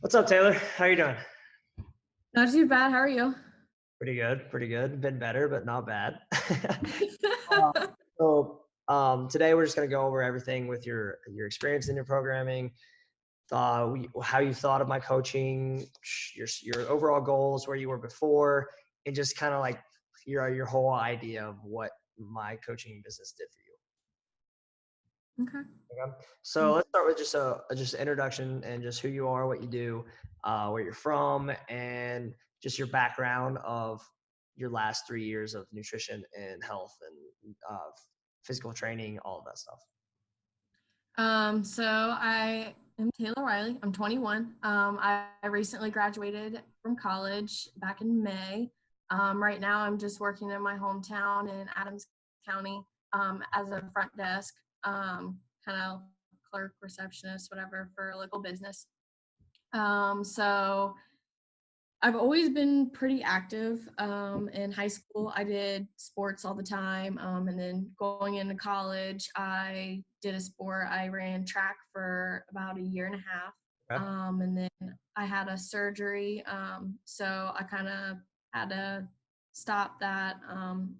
What's up, Taylor? How you doing? Not too bad. How are you? Pretty good, pretty good. Been better, but not bad. Uh, Today we're just gonna go over everything with your experience in your programming, how you thought of my coaching, your overall goals, where you were before, and just kind of like your whole idea of what my coaching business did for you. Okay. Okay. So let's start with just an introduction and just who you are, what you do, where you're from, and just your background of your last 3 years of nutrition and health and physical training, all of that stuff. So I am Taylor Riley. I'm 21. I recently graduated from college back in May. Right now I'm just working in my hometown in Adams County, as a front desk, kind of clerk, receptionist, whatever for a local business. So I've always been pretty active. In high school, I did sports all the time. And then going into college, I did a sport. I ran track for about a year and a half. Okay. And then I had a surgery. So I kind of had to stop that.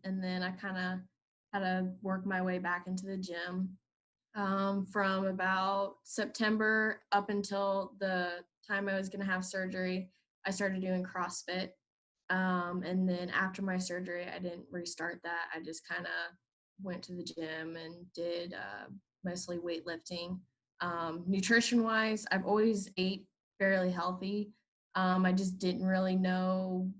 And then I kind of had to work my way back into the gym. From about September up until the time I was going to have surgery, I started doing CrossFit. And then after my surgery, I didn't restart that. I just kind of went to the gym and did mostly weightlifting. Nutrition wise, I've always ate fairly healthy. I just didn't really know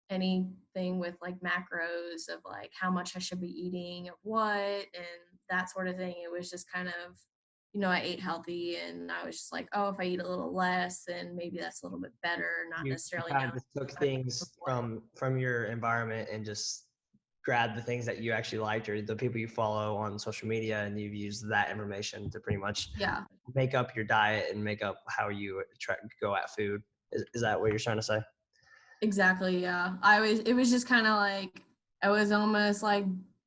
anything with like macros of like how much I should be eating of what and that sort of thing. It was just kind of, I ate healthy and I was just like, oh, if I eat a little less, then maybe that's a little bit better, not You necessarily kind of knowing just took what I things was. from your environment and just grabbed the things that you actually liked or the people you follow on social media, and you've used that information to pretty much Yeah, make up your diet and make up how you try go at food. Is that what you're trying to say? exactly. Yeah. It was just kind of like, I was almost like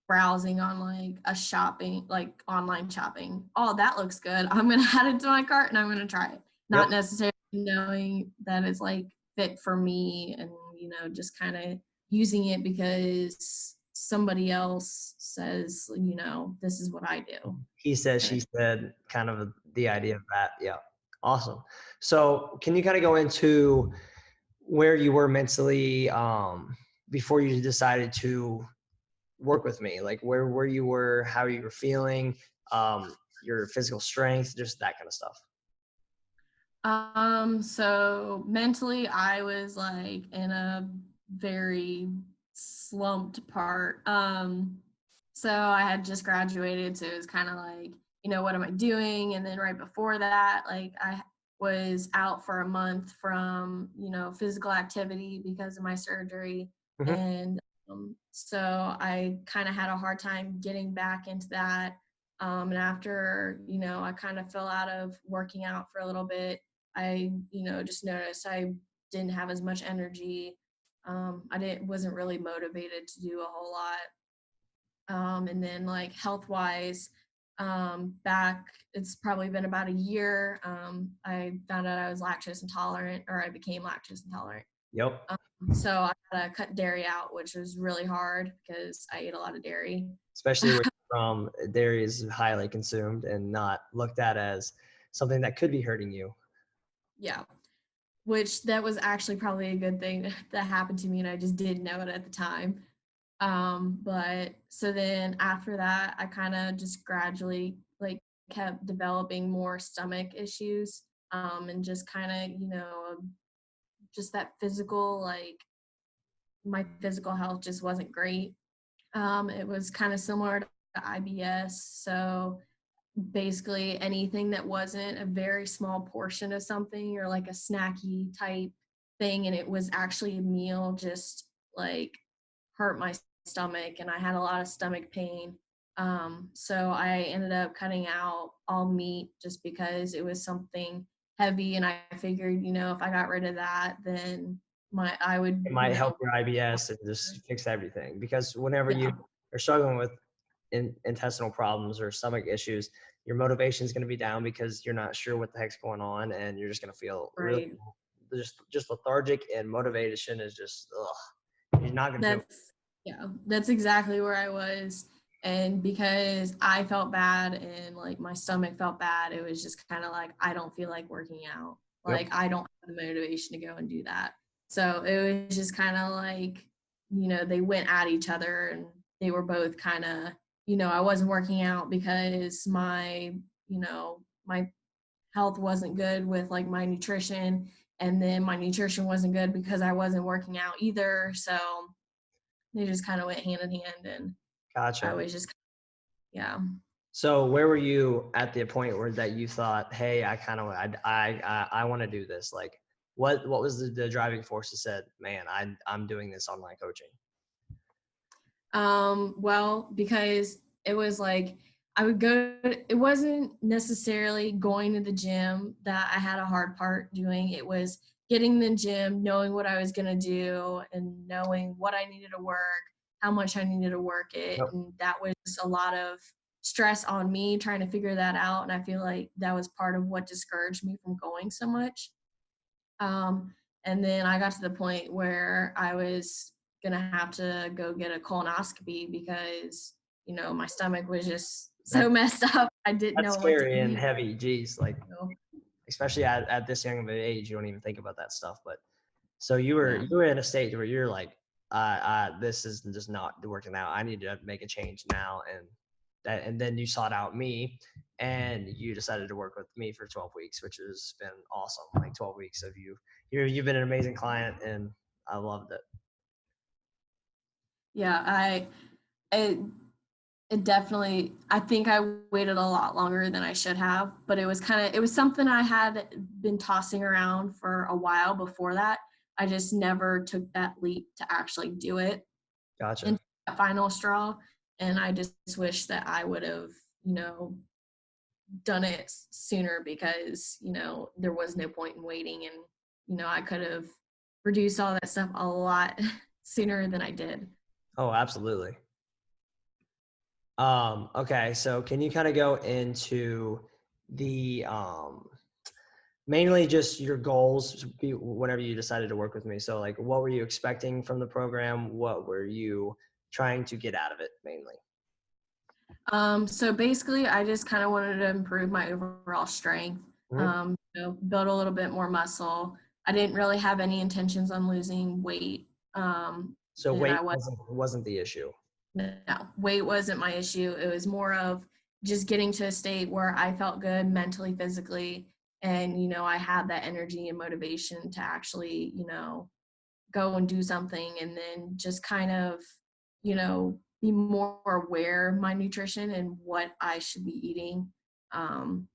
browsing on like a shopping, like online shopping. Oh, that looks good. I'm going to add it to my cart and I'm going to try it. Not Yep. necessarily knowing that it's like fit for me and, just kind of using it because somebody else says, this is what I do. He said, And she said, kind of the idea of that. Yeah. Awesome. So can you kind of go into where you were mentally before you decided to work with me? Like where you were, how you were feeling, your physical strength, just that kind of stuff. So mentally I was like in a very slumped part. So I had just graduated, so it was kind of like, what am I doing? And then right before that, like I was out for a month from, physical activity because of my surgery. Hmm. And so I kind of had a hard time getting back into that. And after, I kind of fell out of working out for a little bit. I, just noticed I didn't have as much energy. I wasn't really motivated to do a whole lot. And then like health wise, back, it's probably been about a year. I found out I was lactose intolerant, or I became lactose intolerant. Yep. So I had to cut dairy out, which was really hard because I ate a lot of dairy. Especially where you're from, dairy is highly consumed and not looked at as something that could be hurting you. Yeah, which that was actually probably a good thing that happened to me, and I just didn't know it at the time. But so then after that, I kind of just gradually like kept developing more stomach issues, and just kind of, just that physical, like my physical health just wasn't great. It was kind of similar to IBS. So basically anything that wasn't a very small portion of something or like a snacky type thing and it was actually a meal just like hurt my stomach and I had a lot of stomach pain. So I ended up cutting out all meat just because it was something heavy and I figured, if I got rid of that, then I would, It might help your IBS and just fix everything, because whenever you yeah, are struggling with intestinal problems or stomach issues, your motivation is going to be down because you're not sure what the heck's going on and you're just going to feel really right. just lethargic, and motivation is just, ugh, you're not gonna do it. That's exactly where I was. And because I felt bad and like my stomach felt bad, it was just kind of like, I don't feel like working out. Yep. Like I don't have the motivation to go and do that. So it was just kind of like, they went at each other and they were both kind of, I wasn't working out because my health wasn't good with like my nutrition. And then my nutrition wasn't good because I wasn't working out either. So they just kind of went hand in hand, and I Gotcha. was just, yeah. So where were you at the point where that you thought, hey, I kind of I want to do this? Like, what was the driving force that said, man, I'm doing this online coaching? Well, because it was like I would go, it wasn't necessarily going to the gym that I had a hard part doing. It was getting in the gym, knowing what I was going to do and knowing what I needed to work, how much I needed to work it. Yep. And that was a lot of stress on me trying to figure that out. And I feel like that was part of what discouraged me from going so much. And then I got to the point where I was gonna have to go get a colonoscopy because, my stomach was just so That messed up. I didn't that's know what to scary and eat. heavy. Geez, like, You know? especially at this young of an age, you don't even think about that stuff. But so you were Yeah. you were in a stage where you're like, this is just not working out. I need to make a change now, and then you sought out me, and you decided to work with me for 12 weeks, which has been awesome. Like 12 weeks of you've been an amazing client, and I loved it. Yeah, it it definitely, I think I waited a lot longer than I should have, but it was something I had been tossing around for a while before that. I just never took that leap to actually do it Gotcha. into that final straw. And I just wish that I would have, done it sooner because, there was no point in waiting, and, I could have reduced all that stuff a lot sooner than I did. Oh, absolutely. Okay, so can you kind of go into the mainly just your goals whenever you decided to work with me? So like, what were you expecting from the program? What were you trying to get out of it mainly? So basically, I just kind of wanted to improve my overall strength, Mhm. build a little bit more muscle. I didn't really have any intentions on losing weight. So And weight I was wasn't the issue. No, weight wasn't my issue. It was more of just getting to a state where I felt good mentally, physically, and I had that energy and motivation to actually, go and do something, and then just kind of, be more aware of my nutrition and what I should be eating, um,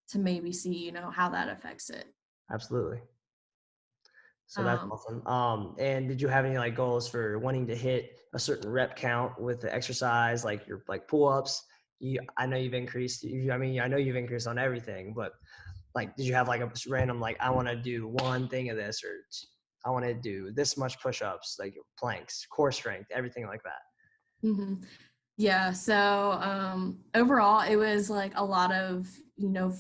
to maybe see, how that affects it. Absolutely. So that's Um, awesome. And did you have any like goals for wanting to hit a certain rep count with the exercise, like your like pull ups? I know you've increased. I mean, I know you've increased on everything, but like, did you have like a random like I want to do one thing of this, or I want to do this much push ups, like planks, core strength, everything like that? mhm. Yeah, so overall, it was like a lot of,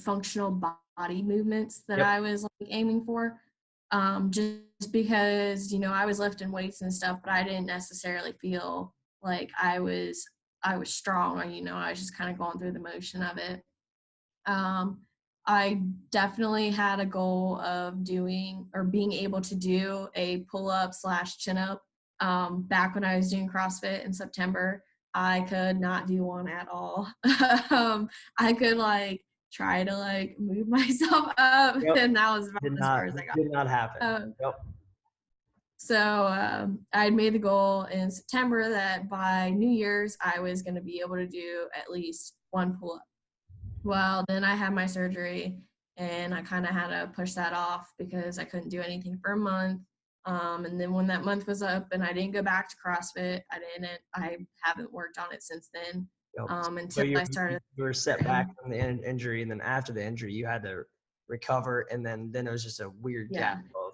functional body movements that Yep. I was like aiming for. Just because, I was lifting weights and stuff, but I didn't necessarily feel like I was strong, or, I was just kind of going through the motion of it. Um, I definitely had a goal of doing or being able to do a pull up slash chin up. Back when I was doing CrossFit in September, I could not do one at all. I could like try to like move myself up, Yep. and that was about Did as far not as I got. did not happen. Um, Yep. I'd made the goal in September that by New Year's I was going to be able to do at least one pull up. Well, then I had my surgery, and I kind of had to push that off because I couldn't do anything for a month. And then when that month was up and I didn't go back to CrossFit, I haven't worked on it since then, Yep. So until you I started. you were set back Training. from the injury, and then after the injury, you had to recover, and then it was just a weird gap Yeah, of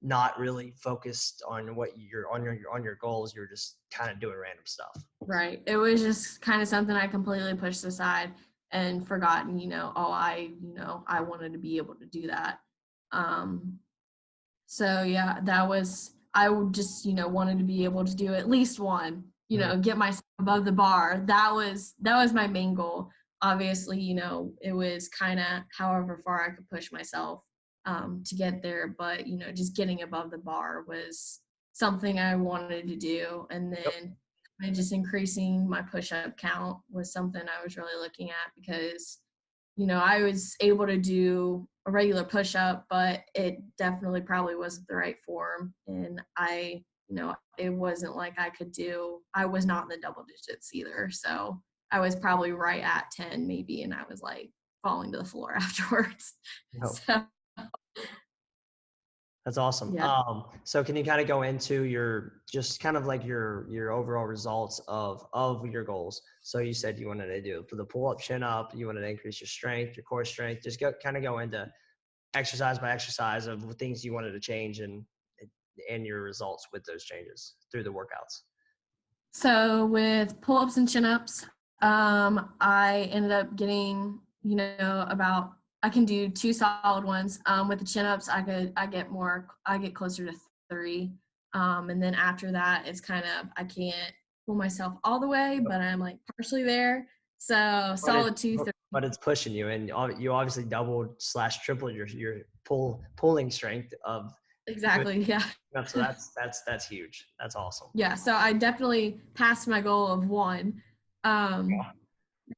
not really focused on what you're on your goals. You're just kind of doing random stuff. right. It was just kind of something I completely pushed aside and forgotten, I wanted to be able to do that. Um, So yeah, I would just, wanted to be able to do at least one, Mhm. get myself above the bar. That was my main goal. Obviously, it was kind of however far I could push myself to get there, but just getting above the bar was something I wanted to do. And Yep. then just increasing my push-up count was something I was really looking at because I was able to do a regular push up, but it definitely probably wasn't the right form. And it wasn't like I was not in the double digits either. So I was probably right at 10 maybe. And I was like falling to the floor afterwards. Yep. So That's awesome. yeah. So can you kind of go into your just kind of like your overall results of your goals? So you said you wanted to do for the pull up, chin up, you wanted to increase your strength, your core strength. Just go into exercise by exercise of things you wanted to change and your results with those changes through the workouts. So with pull-ups and chin-ups, I ended up getting, about I can do 2 solid ones. With the chin-ups, I get closer to 3. And then after that, it's kind of I can't pull myself all the way, but I'm like partially there. So But it's solid 2, 3. but it's pushing you, and you obviously doubled slash tripled your pulling strength of with Exactly. Yeah. so that's huge. That's awesome. Yeah. So I definitely passed my goal of 1. Um,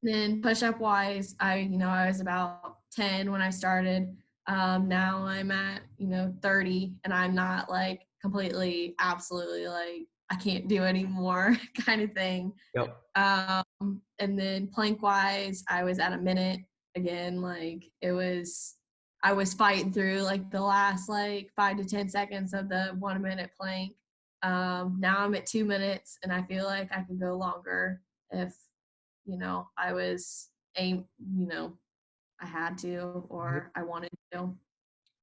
Then push up wise, I was about 10 when I started. Now I'm at, 30 and I'm not like completely, absolutely like I can't do anymore kind of thing. Yep. And then plank wise, I was at a minute again. I was fighting through like the last like 5 to 10 seconds of the 1 minute plank. Now I'm at 2 minutes and I feel like I could go longer if I was you know, I had to Mhm. or I wanted to.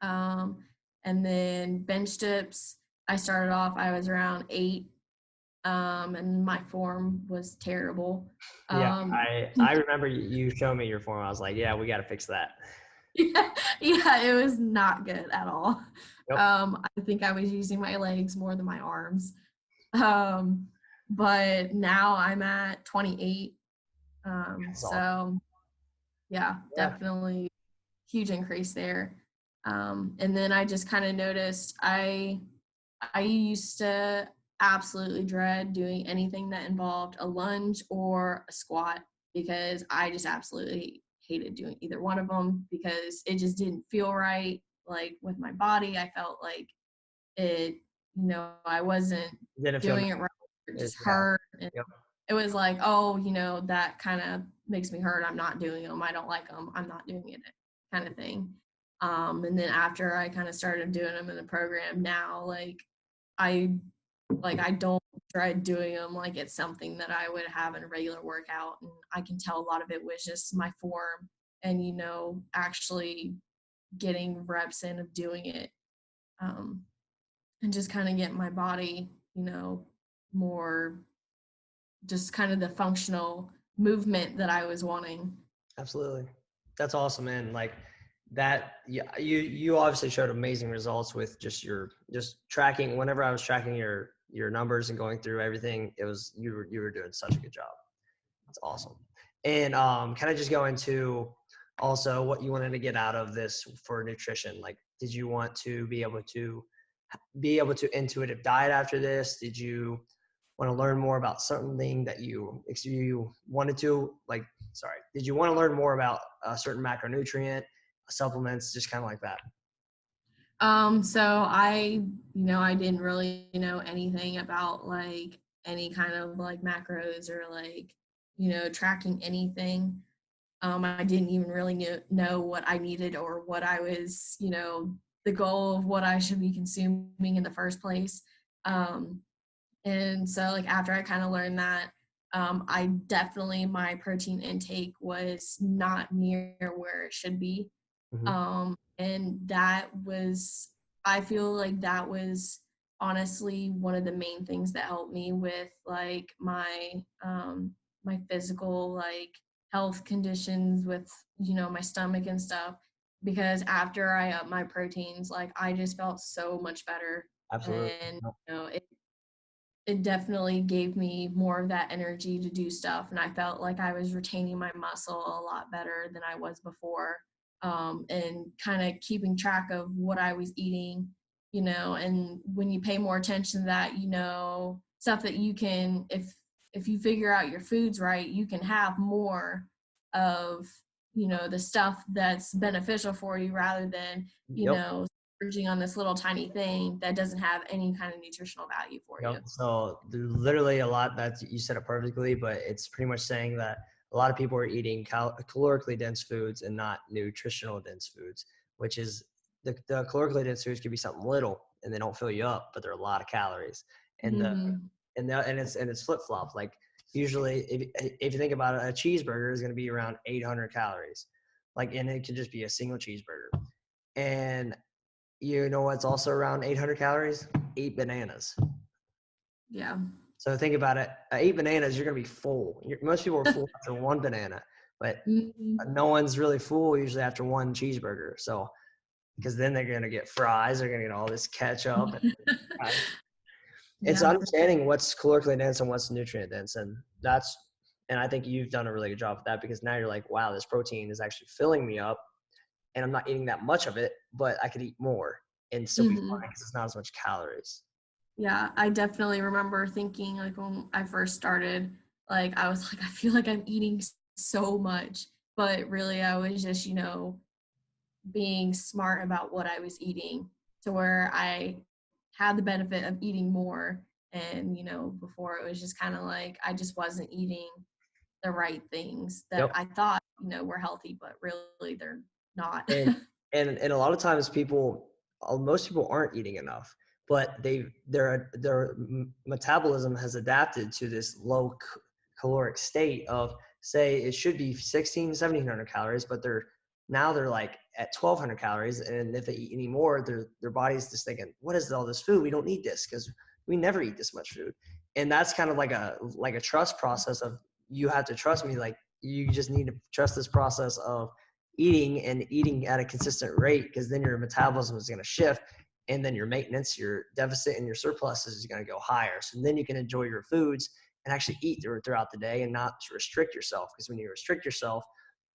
Um, and then bench dips, I started off, I was around 8, and my form was terrible. Yeah, Um, I remember you showed me your form. I was like, yeah, we got to fix that. yeah, yeah, it was not good at all. Yep. I think I was using my legs more than my arms. Um, but now I'm at 28. That's awesome. So yeah, Yeah. definitely huge increase there. And then I just kind of noticed I used to absolutely dread doing anything that involved a lunge or a squat because I just absolutely hated doing either one of them because it just didn't feel right. Like with my body, I felt like it, I wasn't Didn't feel doing it right. It it, just yeah. hurt. And Yep. it was like, oh, that kind of makes me hurt. I'm not doing them. I don't like them. I'm not doing it kind of thing. And then after I kind of started doing them in the program now, I I don't dread doing them like it's something that I would have in a regular workout. And I can tell a lot of it was just my form and, actually getting reps in of doing it. Um, and just kind of get my body, more just kind of the functional movement that I was wanting. Absolutely. That's awesome, man. Like that, yeah, you obviously showed amazing results with just tracking. Whenever I was tracking your numbers and going through everything, it was you were doing such a good job. That's awesome. And can I just go into also what you wanted to get out of this for nutrition? Like, did you want to be able to intuitive diet after this? Did you want to learn more about something that you wanted to like? Sorry, did you want to learn more about a certain macronutrient, supplements, just kind of like that? So I didn't really know anything about like any kind of like macros or like, tracking anything. I didn't even really know what I needed or what I was, the goal of what I should be consuming in the first place. Um, And so, like, after I kind of learned that, I definitely, my protein intake was not near where it should be. Hmm. And that was, I feel like that was honestly one of the main things that helped me with like my physical like health conditions with my stomach and stuff because after I upped my proteins, like I just felt so much better. Absolutely. And No. it definitely gave me more of that energy to do stuff, and I felt like I was retaining my muscle a lot better than I was before. And kind of keeping track of what I was eating, and when you pay more attention to that, stuff that you can, if you figure out your foods right, you can have more of, the stuff that's beneficial for you rather than, you Yep. know, splurging on this little tiny thing that doesn't have any kind of nutritional value for you. Yep. So there's literally a lot that you said it perfectly, but it's pretty much saying that a lot of people are eating calorically dense foods and not nutritional dense foods, which is the calorically dense foods could be something little and they don't fill you up, but they're a lot of calories. And Mhm. it's flip flop. Like usually, if you think about it, a cheeseburger is going to be around 800 calories, like, and it could just be a single cheeseburger. And you know what's also around 800 calories? 8 bananas. Yeah. So think about it. 8 bananas, you're gonna be full. Most people are full after one banana, but Mhm. no one's really full usually after one cheeseburger. So because then they're gonna get fries, they're gonna get all this ketchup. It's Yeah, for sure. understanding what's calorically dense and what's nutrient dense, and I think you've done a really good job with that because now you're like, wow, this protein is actually filling me up, and I'm not eating that much of it, but I could eat more and still be fine Mhm. because it's not as much calories. Yeah, I definitely remember thinking, like, when I first started, like, I was like, "I feel like I'm eating so much," but really I was just, being smart about what I was eating to where I had the benefit of eating more, and, before it was just kinda like I just wasn't eating the right things that Yep. I thought, were healthy, but really they're not. And and a lot of times most people aren't eating enough, but their metabolism has adapted to this low caloric state of, say, it should be 1700 calories, but they're like at 1200 calories, and if they eat any more, their body's just thinking, what is all this food? We don't need this because we never eat this much food. And that's kind of like a trust process of, you have to trust me, like you just need to trust this process of eating at a consistent rate, because then your metabolism is going to shift, and then your maintenance, your deficit, and your surplus is going to go higher. So then you can enjoy your foods and actually eat throughout the day and not restrict yourself, because when you restrict yourself,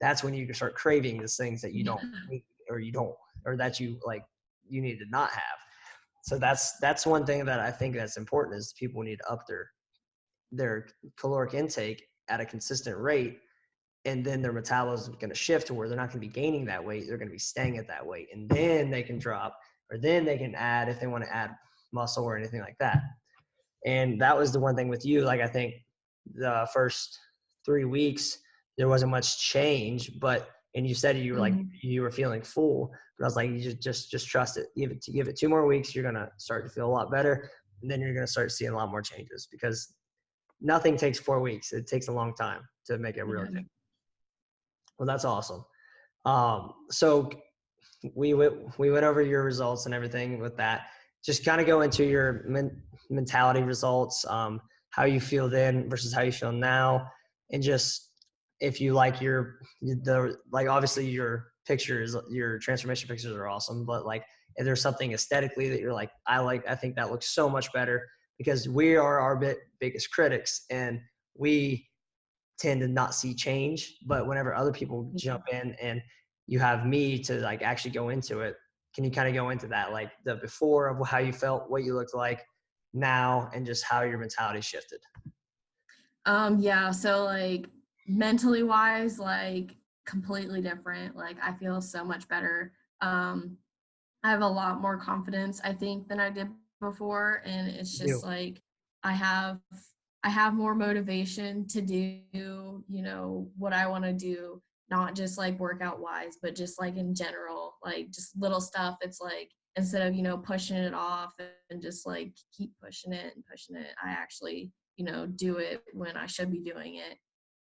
that's when you can start craving these things that you don't need, or you don't, or that you need to not have. So that's one thing that I think that's important, is people need to up their caloric intake at a consistent rate, and then their metabolism is going to shift to where they're not going to be gaining that weight, they're going to be staying at that weight, and then they can drop, or then they can add if they want to add muscle or anything like that. And that was the one thing with you, like I think the first 3 weeks there wasn't much change, but and you said you were like Mhm. you were feeling full, but I was like, you just trust it, give it 2 more weeks, you're going to start to feel a lot better, and then you're going to start seeing a lot more changes, because nothing takes 4 weeks, it takes a long time to make it really Yeah. change. Well, that's awesome. So we went over your results and everything with that. Just kind of go into your mentality results, how you feel then versus how you feel now, and just if you like obviously your transformation pictures are awesome, but like if there's something aesthetically that you're like, I think that looks so much better, because we are our biggest critics, and we tend to not see change. But whenever other people jump in and you have me to like actually go into it, can you kind of go into that, like the before of how you felt, what you looked like now, and just how your mentality shifted? Yeah, so like mentally wise, like completely different. Like I feel so much better. I have a lot more confidence, I think, than I did before. And it's You just do. like I have I have more motivation to do, what I want to do, not just like workout wise, but just like in general, like just little stuff. It's like instead of, pushing it off and just like keep pushing it and pushing it, I actually, do it when I should be doing it.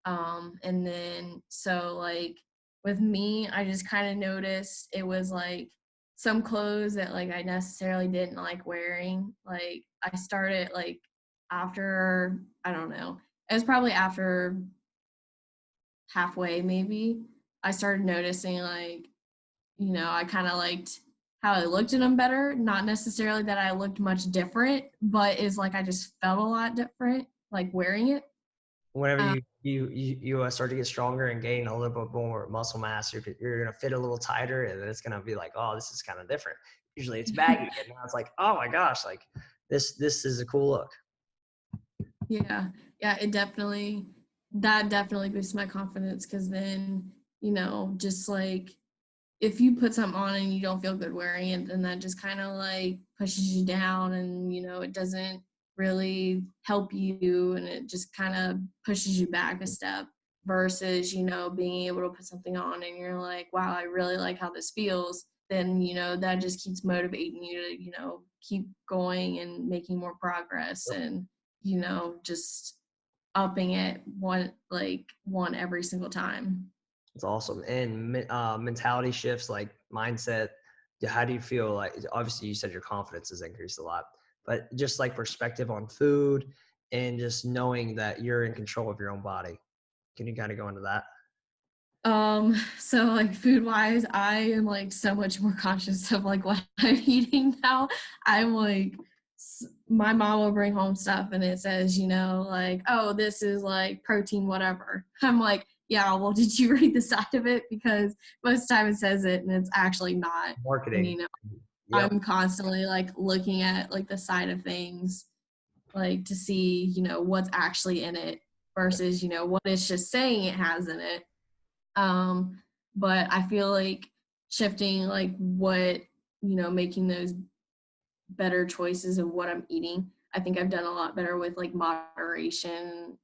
And then so like with me, I just kind of noticed it was like some clothes that like I necessarily didn't like wearing. Like I started like after, I don't know, it was probably after halfway maybe, I started noticing like I kind of liked how I looked in them better. Not necessarily that I looked much different, but it's like I just felt a lot different, like wearing it. Whenever Um, you start to get stronger and gain a little bit more muscle mass, you're gonna fit a little tighter, and then it's gonna be like, oh, this is kind of different. Usually it's baggy, and now it's like, oh my gosh, like this is a cool look. yeah, yeah, that definitely boosts my confidence because then, just like if you put something on and you don't feel good wearing it, then that just kind of like pushes you down and, it doesn't really help you and it just kind of pushes you back a step versus, being able to put something on and you're like, wow, I really like how this feels. Then, that just keeps motivating you to, keep going and making more progress and, just upping it one every single time. It's awesome. And mentality shifts, like mindset. How do you feel? Like, obviously, you said your confidence has increased a lot, but just like perspective on food and just knowing that you're in control of your own body. Can you kind of go into that? So like food wise, I am like so much more conscious of like what I'm eating now. I'm like, my mom will bring home stuff and it says, like, oh, this is like protein, whatever. I'm like, yeah, well, did you read the side of it? Because most of the time it says it and it's actually not. And, Marketing. Yep. I'm constantly like looking at like the side of things, like to see, what's actually in it versus, what it's just saying it has in it. um but I feel like shifting like what, making those better choices of what I'm eating, I think I've done a lot better with like moderation.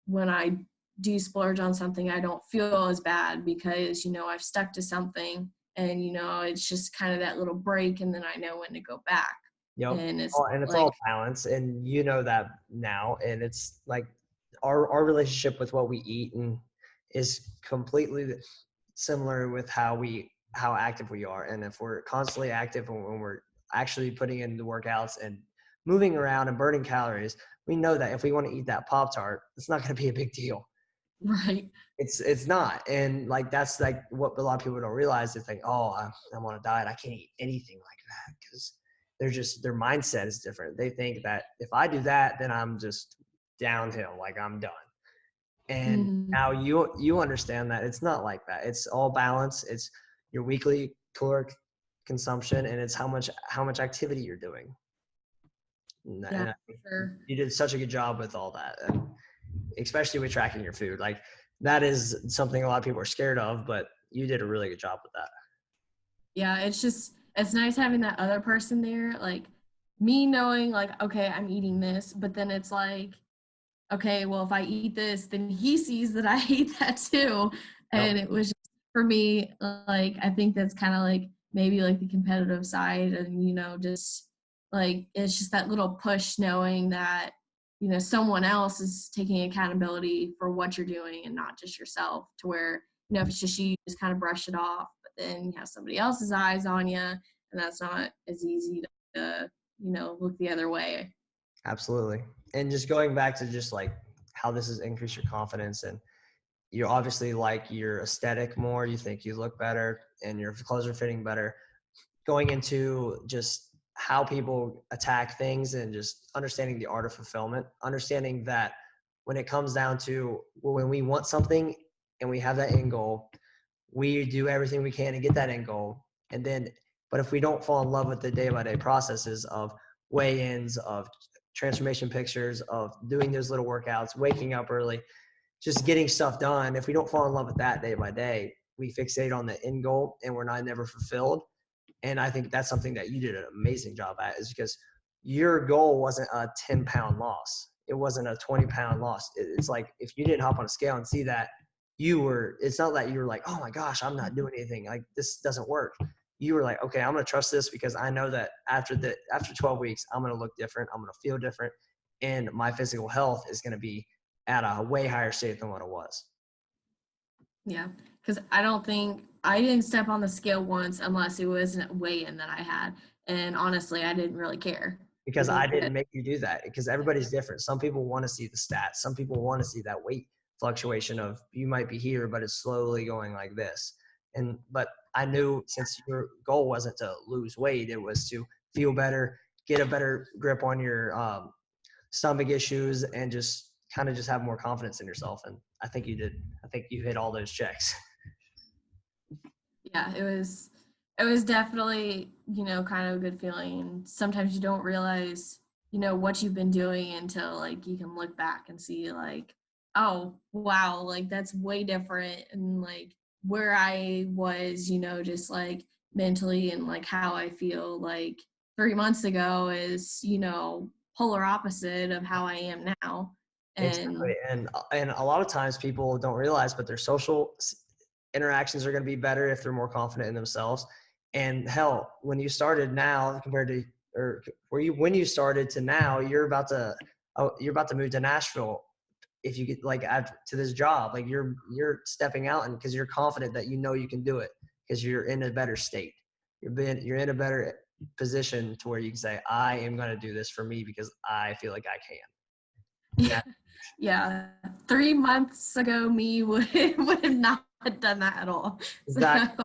When I do splurge on something, I don't feel as bad because, I've stuck to something and, it's just kind of that little break and then I know when to go back. Yep. And it's And it's like, all balance, and you know that now. And it's like our relationship with what we eat and is completely similar with how active we are. And if we're constantly active and when we're actually putting in the workouts and moving around and burning calories, we know that if we want to eat that Pop Tart, it's not going to be a big deal. right. It's not. And like that's like what a lot of people don't realize. They think, oh, I'm on a diet, I can't eat anything like that, because they're just, their mindset is different. They think that if I do that, then I'm just downhill, like I'm done. And Mhm. now you understand that it's not like that. It's all balance. It's your weekly caloric consumption, and it's how much activity you're doing. Yeah, And I for think sure. you did such a good job with all that, and especially with tracking your food. Like that is something a lot of people are scared of, but you did a really good job with that. Yeah, it's nice having that other person there, like me knowing like, okay, I'm eating this, but then it's like, okay, well, if I eat this, then he sees that I ate that too. Yep, And it was just, for me, like, I think that's kind of like maybe like the competitive side and, just like, it's just that little push knowing that, someone else is taking accountability for what you're doing and not just yourself to where, if it's just you just kind of brush it off, but then you have somebody else's eyes on you and that's not as easy to, look the other way. absolutely. And just going back to just like how this has increased your confidence, and you obviously like your aesthetic more, you think you look better and your clothes are fitting better. Going into just how people attack things and just understanding the art of fulfillment, understanding that when it comes down to, well, when we want something and we have that end goal, we do everything we can to get that end goal. And then, but if we don't fall in love with the day by day processes of weigh-ins, of transformation pictures, of doing those little workouts, waking up early, just getting stuff done, if we don't fall in love with that day by day, we fixate on the end goal and we're not never fulfilled. And I think that's something that you did an amazing job at, is because your goal wasn't a 10-pound loss. It wasn't a 20-pound loss. It's like, if you didn't hop on a scale and see that, it's not that you were like, oh my gosh, I'm not doing anything, like this doesn't work. You were like, okay, I'm going to trust this because I know that after 12 weeks, I'm going to look different. I'm going to feel different. And my physical health is going to be at a way higher state than what it was. Yeah, because I didn't step on the scale once unless it was a weigh-in that I had, and honestly, I didn't really care. Because I didn't make you do that, because everybody's different. Some people want to see the stats. Some people want to see that weight fluctuation of, you might be here, but it's slowly going like this. but I knew since your goal wasn't to lose weight, it was to feel better, get a better grip on your stomach issues, and just kind of just have more confidence in yourself. And I think you did. I think you hit all those checks. Yeah, it was definitely, kind of a good feeling. And sometimes you don't realize, what you've been doing until like you can look back and see like, oh, wow, like that's way different, and like where I was, just like mentally and like how I feel like 3 months ago is, polar opposite of how I am now. Exactly. And And a lot of times people don't realize, but their social interactions are going to be better if they're more confident in themselves. And hell, when you started now compared to, or when you started to now, you're about to move to Nashville. If you get like add to this job, like you're stepping out, and because you're confident that you know you can do it, because you're in a better state. You're in a better position to where you can say, I am going to do this for me because I feel like I can. And yeah, yeah, 3 months ago me would have not done that at all. So that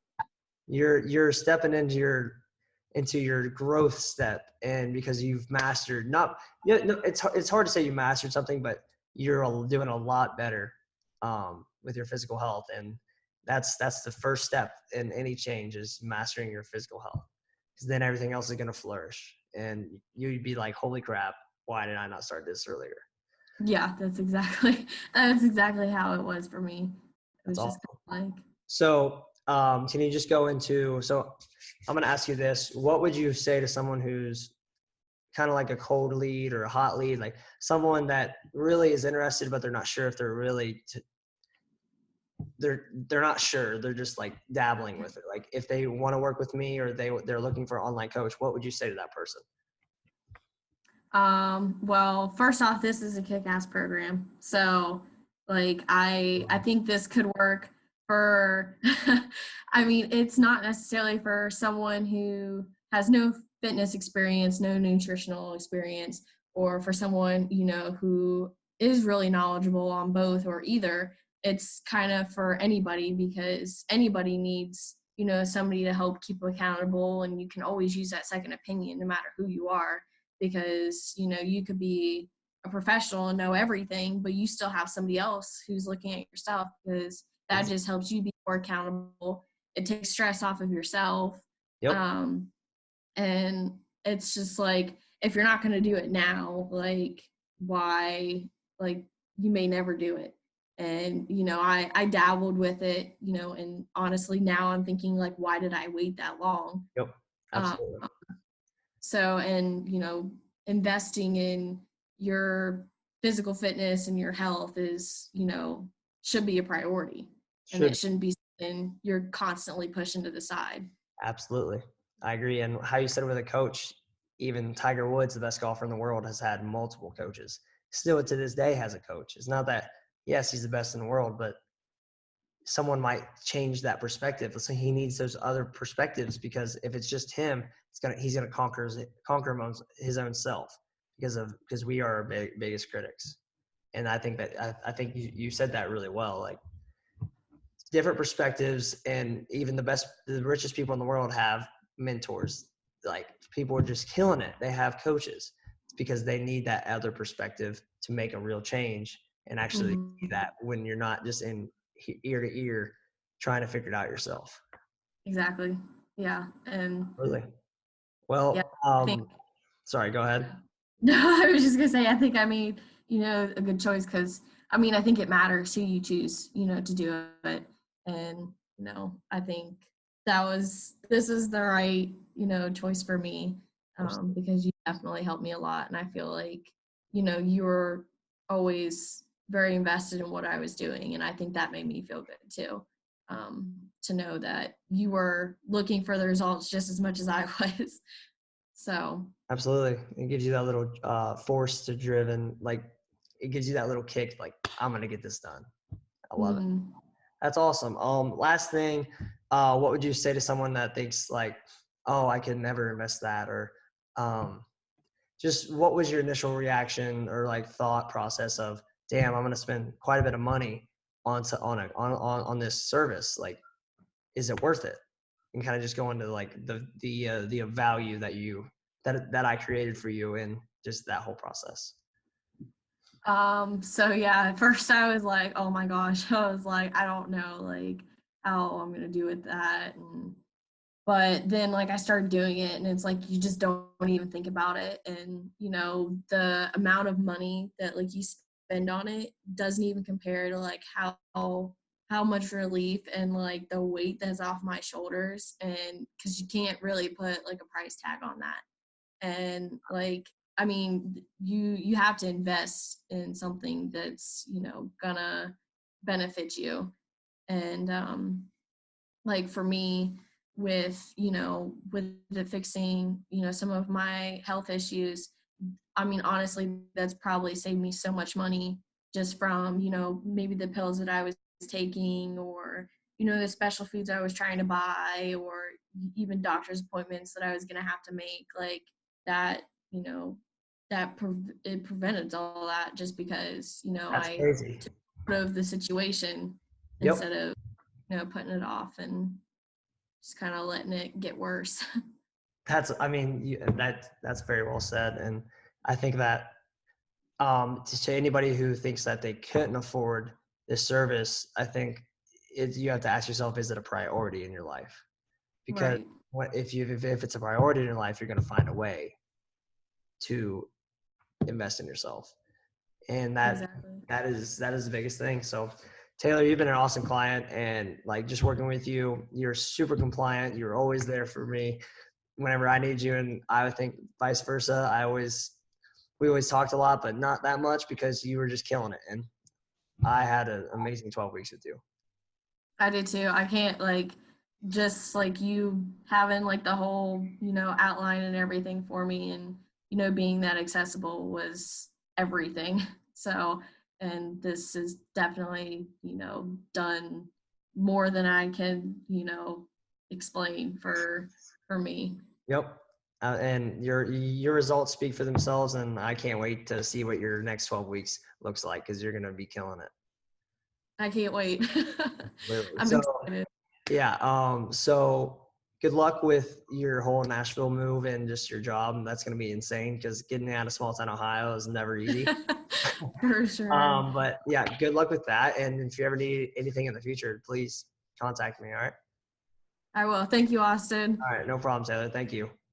you're stepping into your growth step, and because you've mastered not no, it's hard to say you mastered something, but you're doing a lot better with your physical health, and that's the first step in any change, is mastering your physical health, because then everything else is going to flourish, and you'd be like, holy crap, why did I not start this earlier? yeah, that's exactly how it was for me. It That's was just awesome. kind of like, So can you just go into, so I'm going to ask you this, what would you say to someone who's kind of like a cold lead or a hot lead, like someone that really is interested, but they're not sure if they're really, they're not sure. They're just like dabbling with it. Like if they want to work with me, or they're looking for an online coach, what would you say to that person? well, first off, this is a kick-ass program. So, like, I think this could work for, I mean, it's not necessarily for someone who has no fitness experience, no nutritional experience, or for someone, who is really knowledgeable on both or either. It's kind of for anybody, because anybody needs, somebody to help keep accountable, and you can always use that second opinion no matter who you are, because you could be a professional and know everything, but you still have somebody else who's looking at your stuff, because that just helps you be more accountable. It takes stress off of yourself. Yep. Um, and it's just like, if you're not going to do it now, like, why, like, you may never do it. And I dabbled with it, and honestly now I'm thinking like, why did I wait that long? Yep. um, Absolutely. so, and investing in your physical fitness and your health is, should be a priority, and it Should. shouldn't be something you're constantly pushing to the side. Absolutely. I agree. And how you said with a coach, even Tiger Woods, the best golfer in the world, has had multiple coaches. Still to this day has a coach. It's not that, yes, he's the best in the world, but someone might change that perspective. So he needs those other perspectives, because if it's just him, he's gonna conquer his own self, because we are our biggest critics. And I think that I think you said that really well. Like different perspectives, and even the richest people in the world have mentors. Like people are just killing it. They have coaches. It's because they need that other perspective to make a real change, and actually see Mhm. that when you're not just in ear to ear trying to figure it out yourself. Exactly. Yeah. And Really. yeah, Well, I think, sorry, go ahead. no, I was just gonna say, I think I made, a good choice, because I mean, I think it matters who you choose, to do it. And, I think this is the right, choice for me, because you definitely helped me a lot. And I feel like, you were always very invested in what I was doing. And I think that made me feel good too. To know that you were looking for the results just as much as I was. So, Absolutely. It gives you that little force to driven, like it gives you that little kick, like I'm going to get this done. I love it. mhm. That's awesome. Last thing, what would you say to someone that thinks like, oh, I could never invest that, or um, just what was your initial reaction or like thought process of, damn, I'm going to spend quite a bit of money on this service. Like, is it worth it? And kind of just go into like the value that I created for you in just that whole process. So yeah, at first I was like, oh my gosh, I was like, I don't know like how I'm gonna do with that. But then like I started doing it and it's like you just don't even think about it. And the amount of money that like you spend on it doesn't even compare to like how much relief and like the weight that's off my shoulders, and because you can't really put like a price tag on that. And like I mean you have to invest in something that's gonna benefit you. And like for me, with the fixing some of my health issues, I mean honestly that's probably saved me so much money, just from maybe the pills that I was taking, or the special foods I was trying to buy, or even doctor's appointments that I was going to have to make, like that you know it prevented all that, just because That's I crazy. took out of the situation Yep. instead of putting it off and just kind of letting it get worse. I mean, that's very well said. And I think that to anybody who thinks that they couldn't afford this service, I think you have to ask yourself, is it a priority in your life? Because Right. if it's a priority in your life, you're going to find a way to invest in yourself. And Exactly. that is the biggest thing. So Taylor, you've been an awesome client, and like just working with you, you're super compliant. You're always there for me whenever I need you. And I would think vice versa. We always talked a lot, but not that much because you were just killing it. And I had an amazing 12 weeks with you. I did too. I can't like just like you having like the whole, outline and everything for me, and being that accessible was everything. So, and this is definitely, done more than I can, explain for me. Yep. And your results speak for themselves, and I can't wait to see what your next 12 weeks looks like because you're going to be killing it. I can't wait. Literally. I'm So excited. yeah. So good luck with your whole Nashville move and just your job. That's going to be insane because getting out of small town Ohio is never easy. For sure. But yeah, good luck with that. And if you ever need anything in the future, please contact me. All right. I will. Thank you, Austin. All right. No problem, Taylor. Thank you.